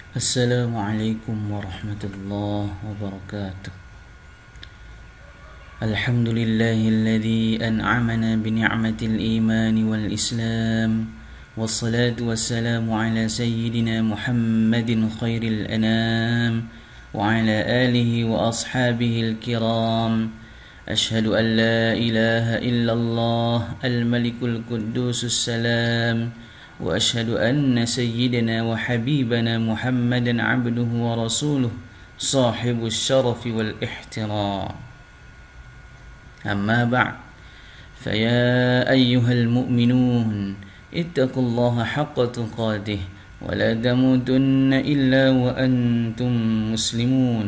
السلام عليكم ورحمة الله وبركاته. الحمد لله الذي أنعمنا بنعمة الإيمان والإسلام، والصلاة والسلام على سيدنا محمد خير الأنام وعلى آله وأصحابه الكرام. أشهد أن لا إله إلا الله الملك القدوس السلام، وأشهد أن سيدنا وحبيبنا محمدا عبده ورسوله صاحب الشرف والاحترام. أما بعد، فيا أيها المؤمنون اتقوا الله حق تقاته ولا تموتن إلا وأنتم مسلمون،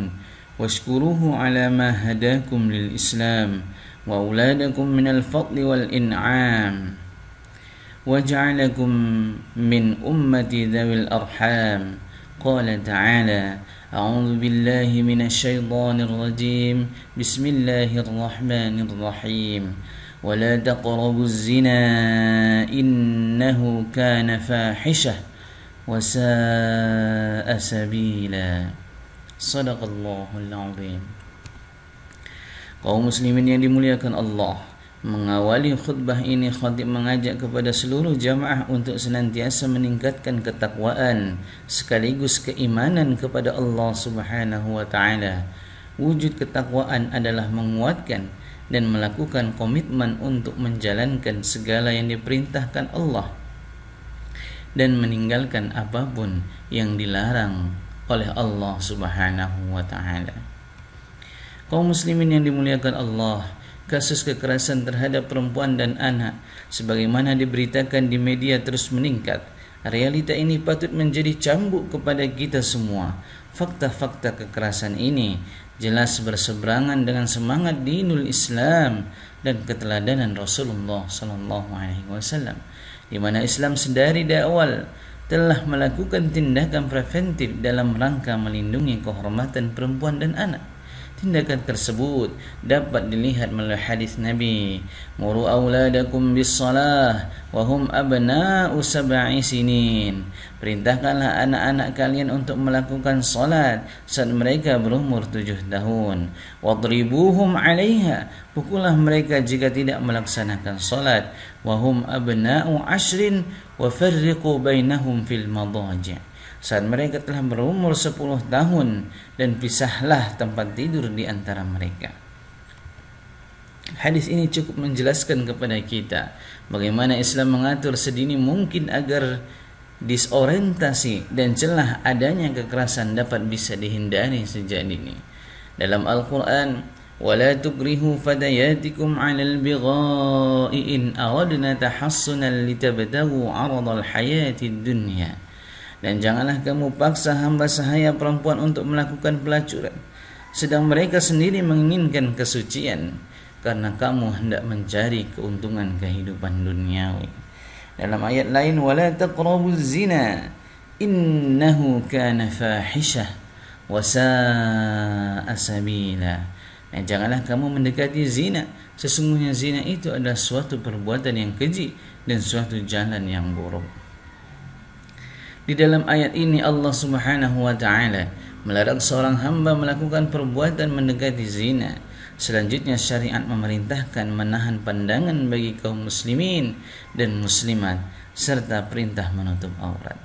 واشكروه على ما هداكم للإسلام وأولادكم من الفضل والإنعام، وجعلكم من أمة ذوي الأرحام. قال تعالى: أعوذ بالله من الشيطان الرجيم، بسم الله الرحمن الرحيم، ولا تقربوا الزنا إنه كان فاحشة وساء سبيلا. صدق الله العظيم. Kaum muslimin yang dimuliakan Allah, mengawali khutbah ini khatib mengajak kepada seluruh jamaah untuk senantiasa meningkatkan ketakwaan sekaligus keimanan kepada Allah Subhanahu wa taala. Wujud ketakwaan adalah menguatkan dan melakukan komitmen untuk menjalankan segala yang diperintahkan Allah dan meninggalkan apapun yang dilarang oleh Allah Subhanahu wa taala. Kaum muslimin yang dimuliakan Allah, kasus kekerasan terhadap perempuan dan anak sebagaimana diberitakan di media terus meningkat. Realita ini patut menjadi cambuk kepada kita semua. Fakta-fakta kekerasan ini jelas berseberangan dengan semangat dinul Islam dan keteladanan Rasulullah sallallahu alaihi wasallam, di mana Islam sedari awal telah melakukan tindakan preventif dalam rangka melindungi kehormatan perempuan dan anak. Tindakan tersebut dapat dilihat melalui hadis Nabi, "Muru auladakum bis-shalah wa hum abna'u sab'i sinin." Perintahkanlah anak-anak kalian untuk melakukan salat saat mereka berumur 7 tahun. Wadribuhum 'alaiha. Pukullah mereka jika tidak melaksanakan salat. Wa hum abna'u 'ashrin wa farriqu bainahum fil madaji'. Saat mereka telah berumur 10 tahun dan pisahlah tempat tidur di antara mereka. Hadis ini cukup menjelaskan kepada kita bagaimana Islam mengatur sedini mungkin agar disorientasi dan celah adanya kekerasan dapat bisa dihindari sejak dini. Dalam Al-Quran, وَلَا تُكْرِهُوا فَتَيَاتِكُمْ عَلَى الْبِغَاءِ إِنْ أَرَدْنَا تَحَصُّنًا لِتَبْتَغُوا عَرَضَ الْحَيَاةِ الدُّنْيَا. Dan janganlah kamu paksa hamba sahaya perempuan untuk melakukan pelacuran, sedang mereka sendiri menginginkan kesucian, karena kamu hendak mencari keuntungan kehidupan duniawi. Dalam ayat lain, وَلَا تَقْرَبُوا الزِّنَا إِنَّهُ كَانَ فَاحِشَةً وَسَاءَ سَبِيلًا. Dan janganlah kamu mendekati zina, sesungguhnya zina itu adalah suatu perbuatan yang keji dan suatu jalan yang buruk. Di dalam ayat ini Allah Subhanahu wa taala melarang seorang hamba melakukan perbuatan mendekati zina. Selanjutnya syariat memerintahkan menahan pandangan bagi kaum muslimin dan muslimat serta perintah menutup aurat.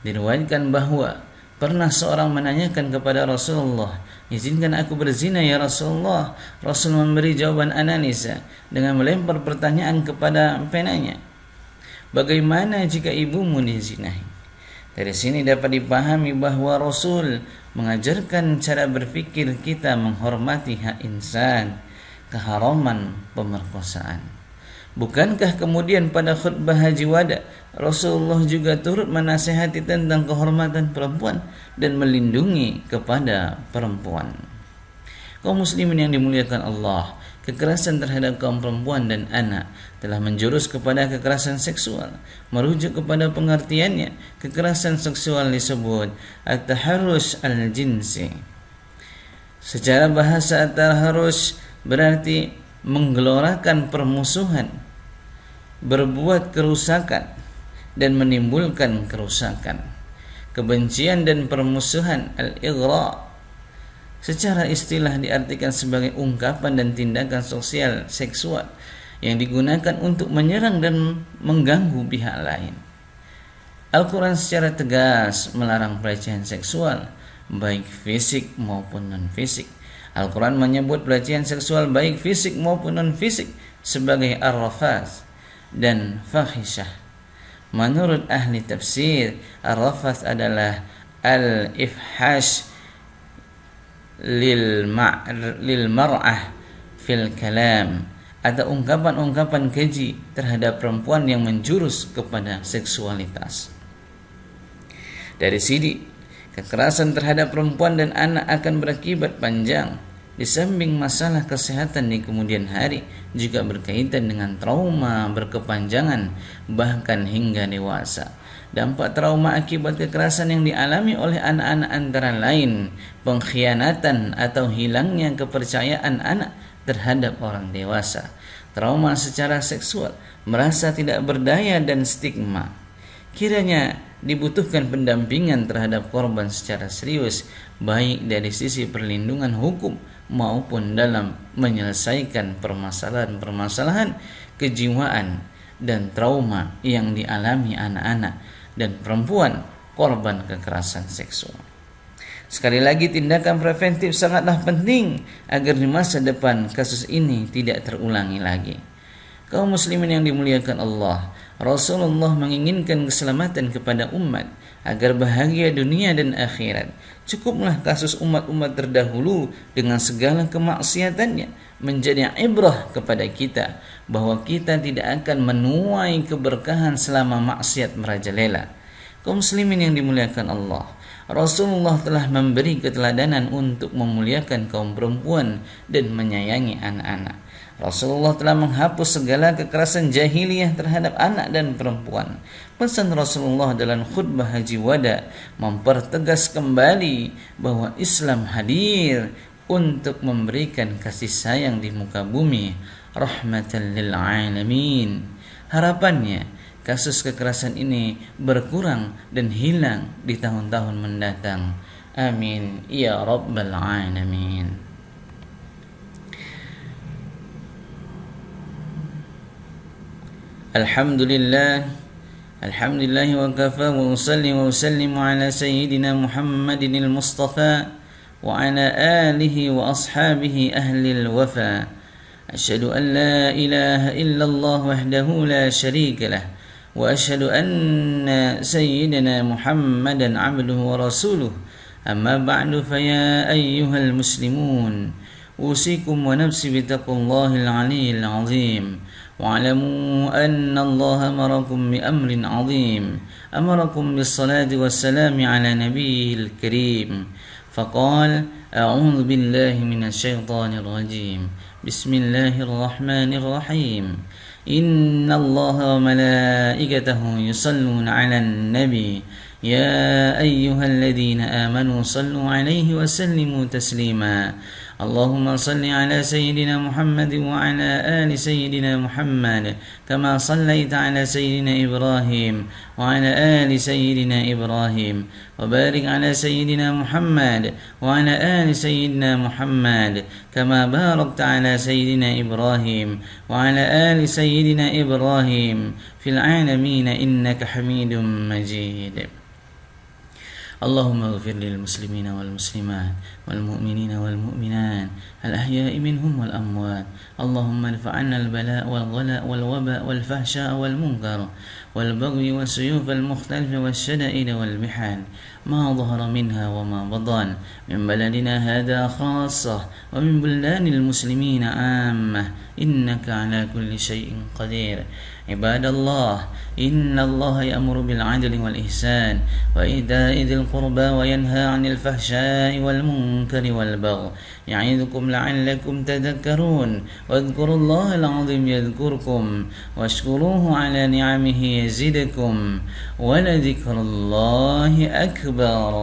Diriwayatkan bahwa pernah seorang menanyakan kepada Rasulullah, "Izinkan aku berzina ya Rasulullah?" Rasul memberi jawaban analisa dengan melempar pertanyaan kepada penanya, "Bagaimana jika ibumu dizinahi?" Dari sini dapat dipahami bahwa Rasul mengajarkan cara berpikir kita menghormati hak insan, keharaman pemerkosaan. Bukankah kemudian pada khutbah Haji Wada, Rasulullah juga turut menasihati tentang kehormatan perempuan dan melindungi kepada perempuan. Kaum muslimin yang dimuliakan Allah, kekerasan terhadap kaum perempuan dan anak telah menjurus kepada kekerasan seksual. Merujuk kepada pengertiannya, kekerasan seksual disebut at-taharrush al-jinsi. Secara bahasa at-taharrush berarti menggelorakan permusuhan, berbuat kerusakan dan menimbulkan kerusakan. kebencian dan permusuhan. Al-ighra secara istilah diartikan sebagai ungkapan dan tindakan sosial seksual yang digunakan untuk menyerang dan mengganggu pihak lain. Al-Quran secara tegas melarang pelecehan seksual, baik fisik maupun non-fisik. Al-Quran menyebut pelecehan seksual baik fisik maupun non-fisik sebagai ar-rafath dan fahisyah. Menurut ahli tafsir, ar-rafath adalah al-ifhash lil mar'ah fil kalam, atau ungkapan-ungkapan keji terhadap perempuan yang menjurus kepada seksualitas. Dari sini, kekerasan terhadap perempuan dan anak akan berakibat panjang. Di samping masalah kesehatan di kemudian hari, juga berkaitan dengan trauma berkepanjangan bahkan hingga dewasa. Dampak trauma akibat kekerasan yang dialami oleh anak-anak antara lain pengkhianatan atau hilangnya kepercayaan anak terhadap orang dewasa, trauma secara seksual, merasa tidak berdaya dan stigma. Kiranya dibutuhkan pendampingan terhadap korban secara serius, baik dari sisi perlindungan hukum maupun dalam menyelesaikan permasalahan kejiwaan dan trauma yang dialami anak-anak dan perempuan korban kekerasan seksual. Sekali lagi, tindakan preventif sangatlah penting agar di masa depan kasus ini tidak terulangi lagi. Kaum muslimin yang dimuliakan Allah, Rasulullah menginginkan keselamatan kepada umat agar bahagia dunia dan akhirat. Cukuplah kasus umat-umat terdahulu dengan segala kemaksiatannya menjadi ibrah kepada kita bahwa kita tidak akan menuai keberkahan selama maksiat merajalela. Kaum muslimin yang dimuliakan Allah, Rasulullah telah memberi keteladanan untuk memuliakan kaum perempuan dan menyayangi anak-anak. Rasulullah telah menghapus segala kekerasan jahiliyah terhadap anak dan perempuan. Pesan Rasulullah dalam khutbah Haji Wada mempertegas kembali bahwa Islam hadir untuk memberikan kasih sayang di muka bumi, rahmatan lil alamin. Harapannya kasus kekerasan ini berkurang dan hilang di tahun-tahun mendatang. Amin ya rabbal alamin. Alhamdulillah wa kafa wa usalli wa usallimu ala sayyidina Muhammadin al-Mustafa wa ala alihi wa ashabihi ahli al-wafa. Asyhadu an la ilaha illallah wahdahu la syarika lah wa asyhadu anna sayyidina Muhammadan abduhu wa rasuluh. Amma ba'du, fa ya ayyuhal muslimun, usikum wa nafsi bitaqwallahil aliyyil azim. واعلموا أن الله أمركم بأمر عظيم، أمركم بالصلاة والسلام على نبيه الكريم، فقال: أعوذ بالله من الشيطان الرجيم، بسم الله الرحمن الرحيم، إن الله وملائكته يصلون على النبي، يا أيها الذين آمنوا صلوا عليه وسلموا تسليما. اللهم صل على سيدنا محمد وعلى آل سيدنا محمد كما صليت على سيدنا إبراهيم وعلى آل سيدنا إبراهيم، وبارك على سيدنا محمد وعلى آل سيدنا محمد كما باركت على سيدنا إبراهيم وعلى آل سيدنا إبراهيم في العالمين إنك حميد مجيد. اللهم اغفر للمسلمين والمسلمات والمؤمنين والمؤمنات الأحياء منهم والأموات. اللهم ارفع عنا البلاء والغلاء والوباء والفحشاء والمنكر والبغي والسيوف المختلفة والشدائد والمحن ما ظهر منها وما بطن من بلدنا هذا خاصة ومن بلدان المسلمين عامة، إنك على كل شيء قدير. عباد الله، إن الله يأمر بالعدل والإحسان وإيتاء ذي القربى وينهى عن الفحشاء والمنكر والبغي يعظكم لعلكم تذكرون. واذكروا الله العظيم يذكركم واشكروه على نعمه يزدكم ولذكر الله أكبر.